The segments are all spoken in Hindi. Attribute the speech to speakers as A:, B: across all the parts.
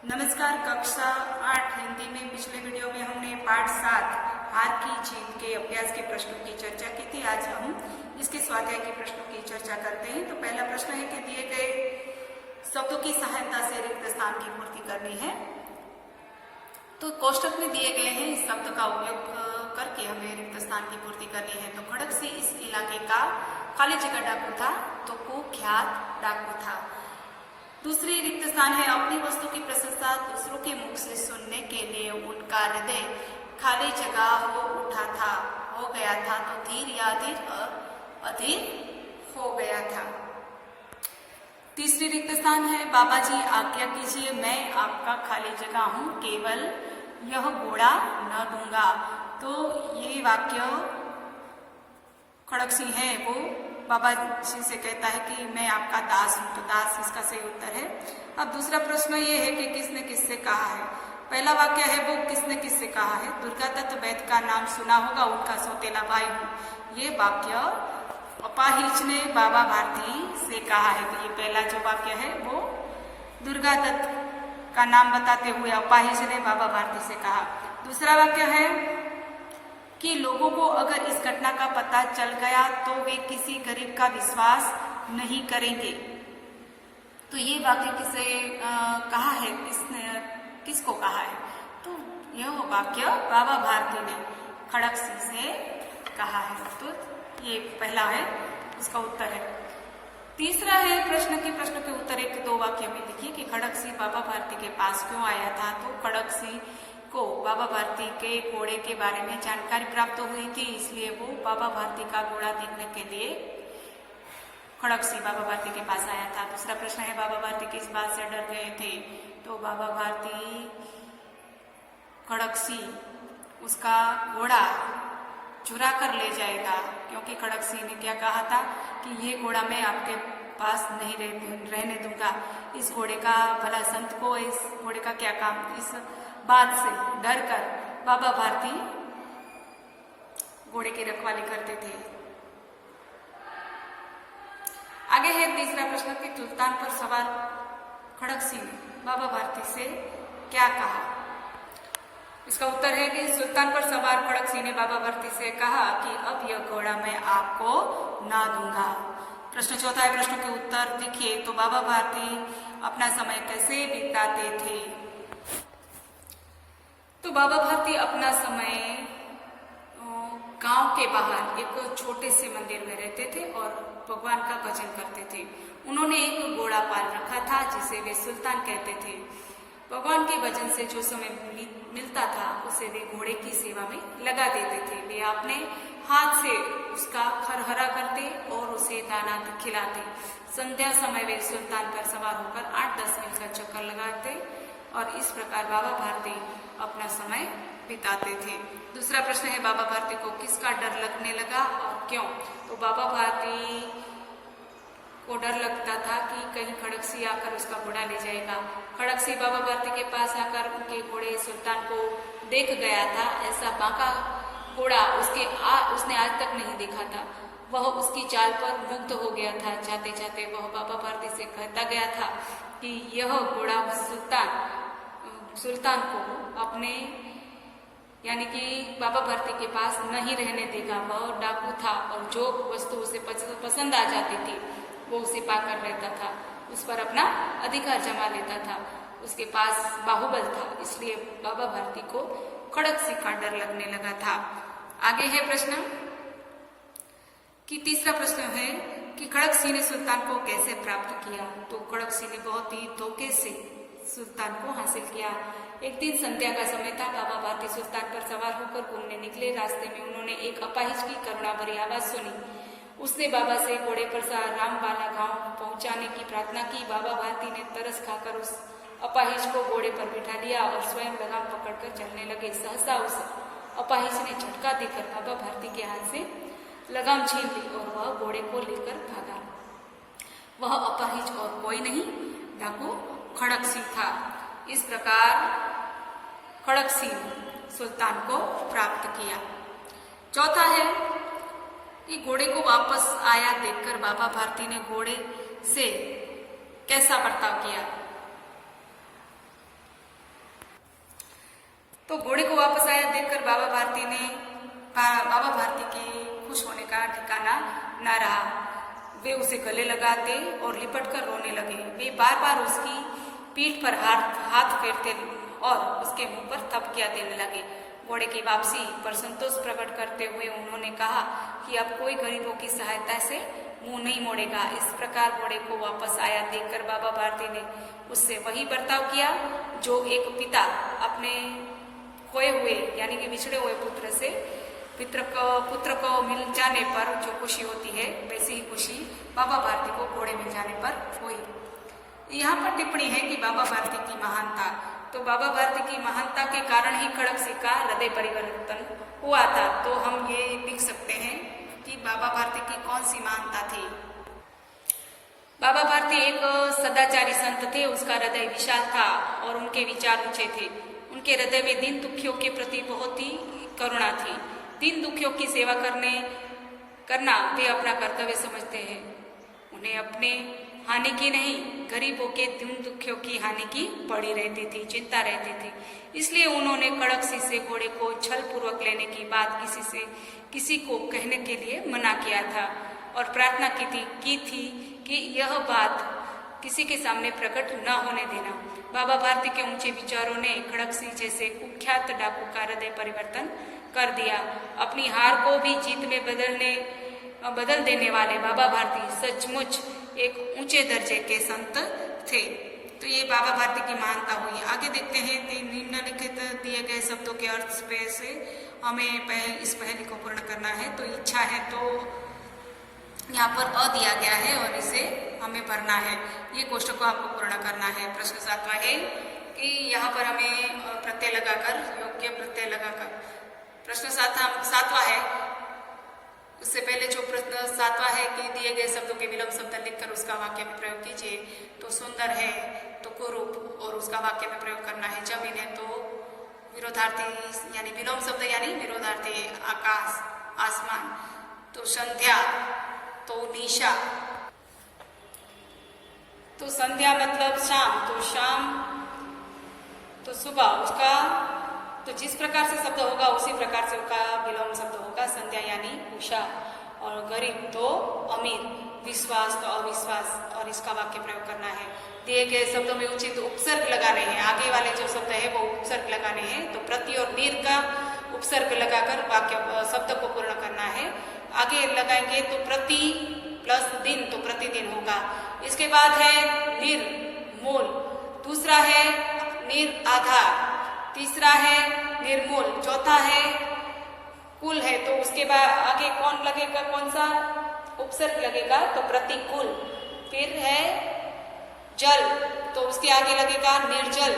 A: नमस्कार। कक्षा 8 हिंदी में पिछले वीडियो में हमने पाठ 7 हार की जीत के अभ्यास के प्रश्नों की चर्चा की थी। आज हम इसके स्वाध्याय के प्रश्नों की चर्चा करते हैं। तो पहला प्रश्न है कि दिए गए शब्दों की सहायता से रिक्त स्थान की पूर्ति करनी है। तो कोष्टक में दिए गए हैं, इस शब्द का उपयोग करके हमें रिक्त स्थान की पूर्ति करनी है। तो खड़गसी इस इलाके का खाली जगह डाकू था, तो कुख्यात डाकू था। दूसरी रिक्त स्थान है अपनी वस्तु की प्रशंसा दूसरों के मुख से सुनने के लिए उनका हृदय खाली जगह हो गया था, तो धीर या अधीर हो गया था। तीसरी रिक्त स्थान है बाबा जी आज्ञा कीजिए, मैं आपका खाली जगह हूं, केवल यह घोड़ा न दूंगा। तो ये वाक्य खड़गसी है, वो बाबा जी से कहता है कि मैं आपका दास हूं। तो दास इसका सही उत्तर है। अब दूसरा प्रश्न ये है कि किसने किससे कहा है। पहला वाक्य है वो किसने किससे कहा है। दुर्गा दत्त वैद्य का नाम सुना होगा, उनका सौतेला भाई हूं। ये वाक्य अपाहिज ने बाबा भारती से कहा है। तो ये पहला जो वाक्य है वो दुर्गा दत्त का नाम बताते हुए अपाहिज ने बाबा भारती से कहा। दूसरा वाक्य है कि लोगों को अगर इस घटना का पता चल गया तो वे किसी गरीब का विश्वास नहीं करेंगे। तो ये वाक्य किसे कहा है, किसको कहा है। तो यह वाक्य बाबा भारती ने खड़गसी से कहा है। तो ये पहला है, उसका उत्तर है। तीसरा है प्रश्न के उत्तर एक दो वाक्य में लिखिए कि खड़गसी बाबा भारती के पास क्यों आया था। तो खड़गसी को बाबा भारती के घोड़े के बारे में जानकारी प्राप्त हुई थी, इसलिए वो बाबा भारती का घोड़ा देखने के लिए खड़गसी बाबा भारती के पास आया था। दूसरा प्रश्न है बाबा भारती किस बात से डर गए थे। तो बाबा भारती खड़गसी उसका घोड़ा चुरा कर ले जाएगा, क्योंकि खड़गसी ने क्या कहा था कि ये घोड़ा मैं आपके पास नहीं रहने दूंगा। इस घोड़े का भला संत को इस घोड़े का क्या काम। इस बात से डर कर बाबा भारती घोड़े की रखवाली करते थे। आगे है तीसरा प्रश्न कि सुल्तान पर सवार खड़गसी ने बाबा भारती से क्या कहा। इसका उत्तर है कि सुल्तान पर सवार खड़गसी ने बाबा भारती से कहा कि अब यह घोड़ा मैं आपको ना दूंगा। प्रश्न चौथा है, प्रश्न के उत्तर देखिए। तो बाबा भारती अपना समय कैसे बिताते थे। तो बाबा भारती अपना समय गांव के बाहर एक छोटे से मंदिर में रहते थे और भगवान का भजन करते थे। उन्होंने एक घोड़ा पाल रखा था जिसे वे सुल्तान कहते थे। भगवान के भजन से जो समय मिलता था उसे वे घोड़े की सेवा में लगा देते थे। वे अपने हाथ से उसका खरहरा करते और उसे दाना खिलाते। संध्या समय वे सुल्तान पर सवार होकर 8-10 मील का चक्कर लगाते और इस प्रकार बाबा भारती अपना समय बिताते थे। दूसरा प्रश्न है बाबा भारती को किसका डर लगने लगा और क्यों। तो बाबा भारती को डर लगता था कि कहीं खड़गसी आकर उसका घोड़ा ले जाएगा। खड़गसी बाबा भारती के पास आकर उनके घोड़े सुल्तान को देख गया था। ऐसा बांका घोड़ा उसने आज तक नहीं देखा था। वह उसकी चाल पर मुग्ध हो गया था। जाते जाते वह बाबा भारती से कहता गया था कि यह घोड़ा सुल्तान को अपने यानी कि बाबा भारती के पास नहीं रहने देगा। वह डाकू था और जो वस्तु उसे पसंद आ जाती थी वो उसे पाकर रहता था, उस पर अपना अधिकार जमा लेता था। उसके पास बाहुबल था, इसलिए बाबा भारती को खड़गसी का डर लगने लगा था। आगे है प्रश्न कि तीसरा प्रश्न है कि खड़गसी ने सुल्तान को कैसे प्राप्त किया। तो खड़गसी ने बहुत ही धोखे से सुल्तान को हासिल किया। एक दिन संध्या का समय था। बाबा भारती सुल्तान पर सवार होकर घूमने निकले। रास्ते में उन्होंने एक अपाहिज की करुणा भरी आवाज सुनी। उसने बाबा से घोड़े पर रामबाला गांव पहुंचाने की प्रार्थना की। बाबा भारती ने तरस खाकर उस अपाहिज को घोड़े पर बिठा लिया और स्वयं लगाम पकड़कर चलने लगे। सहसा उस अपाहिज ने झटका देकर बाबा भारती के हाथ से लगाम छीन ली और वह घोड़े को लेकर भागा। वह अपाहिज और कोई नहीं, डाकू खड़गसी था। इस प्रकार खड़गसी ने सुल्तान को प्राप्त किया। चौथा है कि घोड़े को वापस आया देखकर बाबा भारती ने घोड़े से कैसा बर्ताव किया। तो घोड़े को वापस आया देखकर बाबा भारती के खुश होने का ठिकाना न रहा। वे उसे गले लगाते और लिपट कर रोने लगे। वे बार बार उसकी पीठ पर हाथ फेरते और उसके मुंह पर थपकियां देने लगे। घोड़े की वापसी पर संतोष प्रकट करते हुए उन्होंने कहा कि अब कोई गरीबों की सहायता से मुंह नहीं मोड़ेगा। इस प्रकार घोड़े को वापस आया देखकर बाबा भारती ने उससे वही बर्ताव किया जो एक पिता अपने खोए हुए यानी कि बिछड़े हुए पुत्र को मिल जाने पर जो खुशी होती है, वैसी ही खुशी बाबा भारती को घोड़े मिल जाने पर हुई। यहाँ पर टिप्पणी है कि बाबा भारती की महानता। तो बाबा भारती की महानता के कारण ही खड़गसिंह का हृदय परिवर्तन हुआ था। तो हम ये लिख सकते हैं कि बाबा भारती की कौन सी महानता थी। बाबा भारती एक सदाचारी संत थे। उसका हृदय विशाल था और उनके विचार ऊंचे थे। उनके हृदय में दीन दुखियों के प्रति बहुत ही करुणा थी। दीन दुखियों की सेवा करना वे अपना कर्तव्य समझते हैं। उन्हें अपने हानि की नहीं, गरीबों के दीन दुखियों की हानि की पड़ी रहती थी, चिंता रहती थी। इसलिए उन्होंने खड़गसिंह से घोड़े को छल पूर्वक लेने की बात किसी को कहने के लिए मना किया था और प्रार्थना की थी कि यह बात किसी के सामने प्रकट न होने देना। बाबा भारती के ऊंचे विचारों ने खड़गसिंह जैसे कुख्यात डाकू का हृदय परिवर्तन कर दिया। अपनी हार को भी जीत में बदल देने वाले बाबा भारती सचमुच एक ऊंचे दर्जे के संत थे। तो ये बाबा भारती की महानता हुई। आगे देखते हैं निम्नलिखित दिए गए शब्दों के अर्थ पे से हमें इस पहेली को पूर्ण करना है। तो इच्छा है तो यहाँ पर अ दिया गया है और इसे हमें भरना है। ये कोष्ठक को आपको पूर्ण करना है। प्रश्न 7वां है कि यहाँ पर हमें प्रत्यय लगाकर, योग्य प्रत्यय लगाकर। प्रश्न 7वां है, उससे पहले जो प्रश्न 7वां है कि दिए गए शब्दों के विलोम शब्द लिखकर उसका वाक्य में प्रयोग कीजिए। तो सुंदर है तो कुरूप और उसका वाक्य में प्रयोग करना है। जमीन है तो विरोधार्थी यानी विलोम शब्द यानी विरोधार्थी, आकाश आसमान। तो संध्या तो निशा, तो संध्या मतलब शाम, तो शाम तो सुबह। उसका तो जिस प्रकार से शब्द होगा उसी प्रकार से उसका विलोम शब्द होगा। संध्या यानी उषा और गरीब तो अमीर, विश्वास तो अविश्वास और इसका वाक्य प्रयोग करना है। दिए गए शब्दों में उचित उपसर्ग लगाने हैं। आगे वाले जो शब्द है वो उपसर्ग लगाने हैं। तो प्रति और नीर का उपसर्ग लगाकर वाक्य शब्द को पूर्ण करना है। आगे लगाएंगे तो प्रति प्लस दिन तो प्रतिदिन होगा। इसके बाद है निर्मूल, दूसरा है निर आधार, तीसरा है निर्मूल, चौथा है कुल है। तो उसके बाद आगे कौन लगेगा, कौन सा उपसर्ग लगेगा, तो प्रतिकूल। फिर है जल तो उसके आगे लगेगा निर्जल।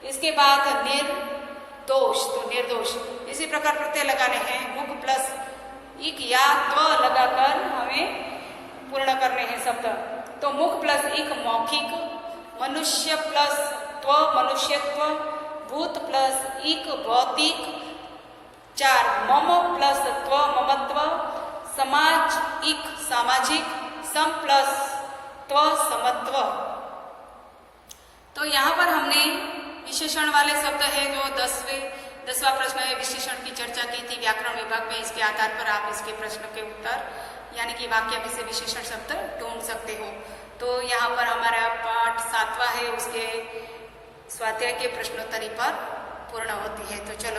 A: इसके बाद निर्दोष तो निर्दोष। इसी प्रकार प्रत्यय लगाने हैं। मुख प्लस इक या त्व लगाकर हमें पूर्ण करने हैं शब्द। तो मुख प्लस इक मौखिक, मनुष्य प्लस त्व मनुष्यत्व, भूत प्लस इक भौतिक, 4 मम प्लस त्व ममत्व, समाज इक सामाजिक, सम प्लस त्व समत्व। तो यहाँ पर हमने विशेषण वाले शब्द है जो 10वां प्रश्न है, विशेषण की चर्चा की थी व्याकरण विभाग में। इसके आधार पर आप इसके प्रश्न के उत्तर यानी कि वाक्य में से विशेषण शब्द ढूंढ सकते हो। तो यहाँ पर हमारा पाठ 7वां है, उसके स्वाध्याय के प्रश्नोत्तरी पर पूर्ण होती है। तो चलो